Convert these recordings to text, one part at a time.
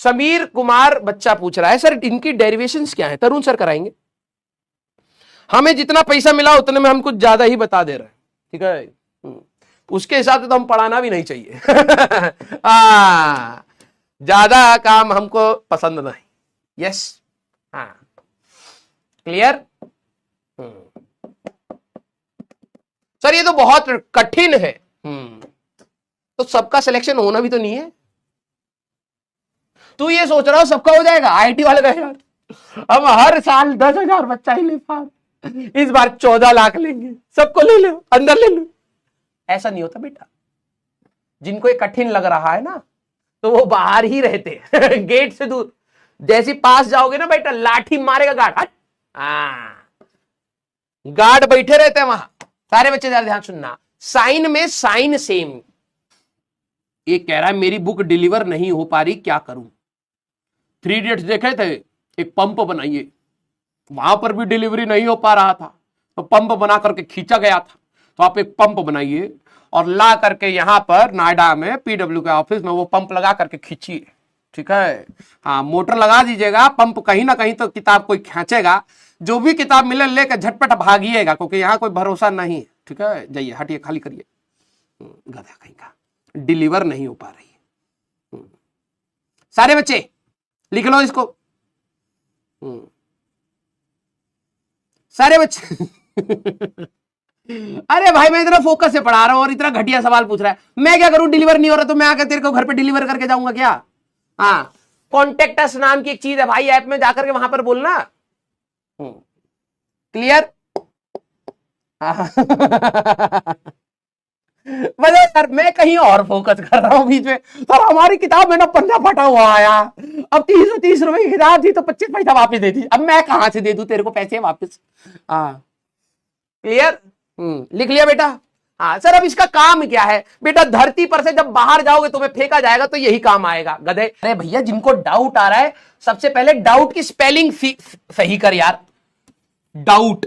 समीर कुमार बच्चा पूछ रहा है सर इनकी डेरिवेशंस क्या है? तरुण सर कराएंगे। हमें जितना पैसा मिला उतने में हम कुछ ज्यादा ही बता दे रहे हैं, ठीक है। उसके हिसाब से तो हम पढ़ाना भी नहीं चाहिए। ज्यादा काम हमको पसंद नहीं। यस, हाँ, क्लियर। सर ये तो बहुत कठिन है। तो सबका सिलेक्शन होना भी तो नहीं है। तू ये सोच रहा हो सबका हो जाएगा, आईटी वाले का यार हम हर साल 10,000 बच्चा ही ले पा, इस बार 14 लाख लेंगे, सबको ले लो, अंदर ले लो। ऐसा नहीं होता बेटा। जिनको ये कठिन लग रहा है ना तो वो बाहर ही रहते हैं। गेट से दूर। जैसे पास जाओगे ना बेटा, लाठी मारेगा गार्ड। गार्ड बैठे रहते हैं वहां। सारे बच्चे ज्यादा ध्यान सुनना। साइन में साइन सेम। ये कह रहा है मेरी बुक डिलीवर नहीं हो पा रही, क्या करूं? 3 इडियट्स देखे थे, एक पंप बनाइए, वहां पर भी डिलीवरी नहीं हो पा रहा था तो पंप बना करके खींचा गया था। तो आप एक पंप बनाइए और ला करके यहां पर नोएडा में पीडब्ल्यू के ऑफिस में वो पंप लगा करके खींचिए, ठीक है। हाँ, मोटर लगा दीजिएगा, पंप कहीं ना कहीं तो किताब कोई खींचेगा। जो भी किताब मिले लेकर झटपट भागिएगा, क्योंकि यहां कोई भरोसा नहीं है, ठीक है। जाइए, हटिए, खाली करिए। गधा कहीं का, डिलीवर नहीं हो पा रही है। सारे बच्चे लिख लो इसको। सारे बच्चे। अरे भाई मैं इतना फोकस से पढ़ा रहा हूं और इतना घटिया सवाल पूछ रहा है, मैं क्या करूं? डिलीवर नहीं हो रहा तो मैं आकर तेरे को घर पे डिलीवर करके जाऊंगा क्या? हाँ, कॉन्टेक्ट अस नाम की एक चीज है भाई, ऐप में जाकर के वहां पर बोलना। क्लियर? मतलब सर मैं कहीं और फोकस कर रहा हूं बीच में। सर हमारी किताब में ना पन्ना फटा हुआ आया, अब 30 रुपए की किताब थी तो 25 पैसा वापस दे दी, अब मैं कहां से दे दूं तेरे को पैसे वापस? क्लियर? लिख लिया बेटा? हाँ सर, अब इसका काम क्या है बेटा? धरती पर से जब बाहर जाओगे तुम्हें फेंका जाएगा तो यही काम आएगा, गधे। अरे भैया जिनको डाउट आ रहा है, सबसे पहले डाउट की स्पेलिंग सही कर यार। डाउट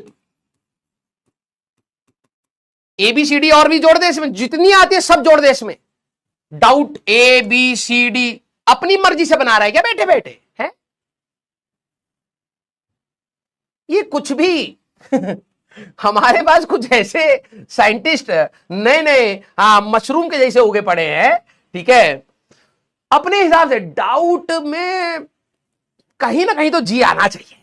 ABCD और भी जोड़ दे इसमें, जितनी आती है सब जोड़ दे इसमें। डाउट ABCD अपनी मर्जी से बना रहा है क्या बैठे बैठे है? ये कुछ भी हमारे पास कुछ ऐसे साइंटिस्ट नए नए मशरूम के जैसे उगे पड़े हैं, ठीक है। अपने हिसाब से डाउट में कहीं ना कहीं तो जी आना चाहिए।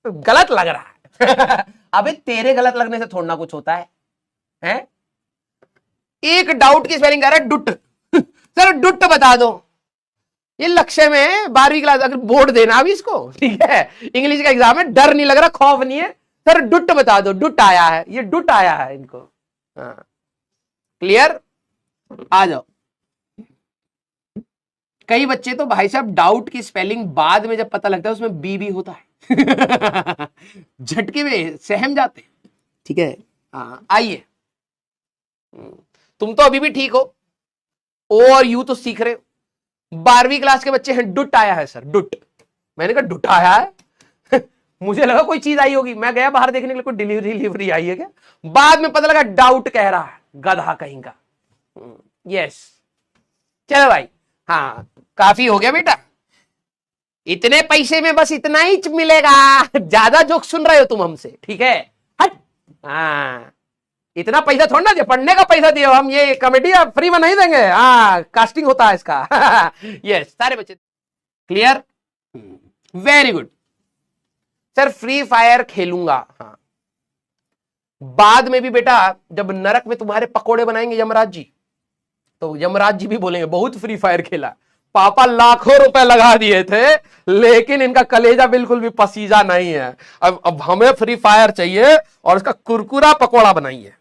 गलत लग रहा है। अबे तेरे गलत लगने से थोड़ा ना कुछ होता है? एक डाउट की स्पेलिंग कर रहा है डुट। सर डुट बता दो। ये लक्ष्य में 12वीं क्लास अगर बोर्ड देना अभी इसको, ठीक है। इंग्लिश का एग्जाम है, डर नहीं लग रहा, खौफ नहीं है। सर डुट बता दो, डुट आया है, ये डुट आया है इनको। क्लियर? आ जाओ। कई बच्चे तो भाई साहब डाउट की स्पेलिंग बाद में जब पता लगता है उसमें बी भी होता है। झटके में सहम जाते, ठीक है। आइए, तुम तो अभी भी ठीक हो, ओ और यू तो सीख रहे हो। 12वीं क्लास के बच्चे हैं, डुट आया है सर, डुट। मैंने कहा डुट आया है। मुझे लगा कोई चीज आई होगी, मैं गया बाहर देखने के लिए कोई डिलीवरी आई है क्या, बाद में पता लगा डाउट कह रहा है, गधा कहीं का। यस, चलो भाई, हाँ काफी हो गया बेटा। इतने पैसे में बस इतना ही मिलेगा, ज्यादा जोक सुन रहे हो तुम हमसे, ठीक है। हट, हाँ इतना पैसा थोड़ा ना दे, पढ़ने का पैसा दियो हम, ये कॉमेडी फ्री में नहीं देंगे। कास्टिंग होता है इसका। यस, सारे बच्चे clear? Very good. Sir free fire खेलूंगा। हाँ, बाद में भी बेटा जब नरक में तुम्हारे पकोड़े बनाएंगे यमराज जी, तो यमराज जी भी बोलेंगे बहुत फ्री फायर खेला, पापा लाखों रुपए लगा दिए थे लेकिन इनका कलेजा बिल्कुल भी पसीजा नहीं है, अब हमें फ्री फायर चाहिए और इसका कुरकुरा पकोड़ा बनाइए।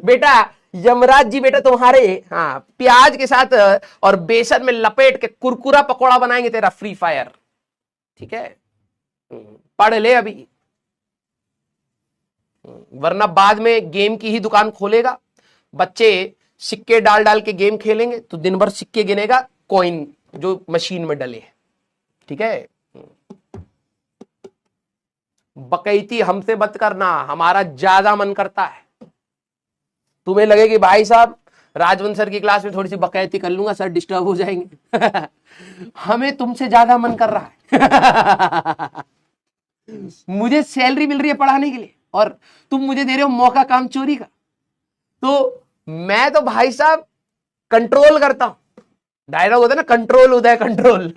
बेटा यमराज जी बेटा तुम्हारे प्याज के साथ और बेसन में लपेट के कुरकुरा पकोड़ा बनाएंगे तेरा फ्री फायर, ठीक है। पढ़ ले अभी, वरना बाद में गेम की ही दुकान खोलेगा, बच्चे सिक्के डाल डाल के गेम खेलेंगे तो दिन भर सिक्के गिनेगा, कॉइन जो मशीन में डले, ठीक है। बकैती हमसे मत करना, हमारा ज्यादा मन करता है। तुम्हें लगे कि भाई साहब राजवंश सर की क्लास में थोड़ी सी बकैती कर लूंगा, सर डिस्टर्ब हो जाएंगे। हमें तुमसे ज्यादा मन कर रहा है। मुझे सैलरी मिल रही है पढ़ाने के लिए और तुम मुझे दे रहे हो मौका काम चोरी का। तो मैं तो भाई साहब कंट्रोल करता हूं। डायलॉग होता है ना, कंट्रोल उदय कंट्रोल।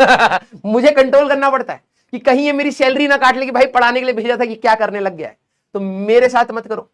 मुझे कंट्रोल करना पड़ता है कि कहीं ये मेरी सैलरी ना काट ले कि भाई पढ़ाने के लिए भेजा था कि क्या करने लग गया है। तो मेरे साथ मत करो।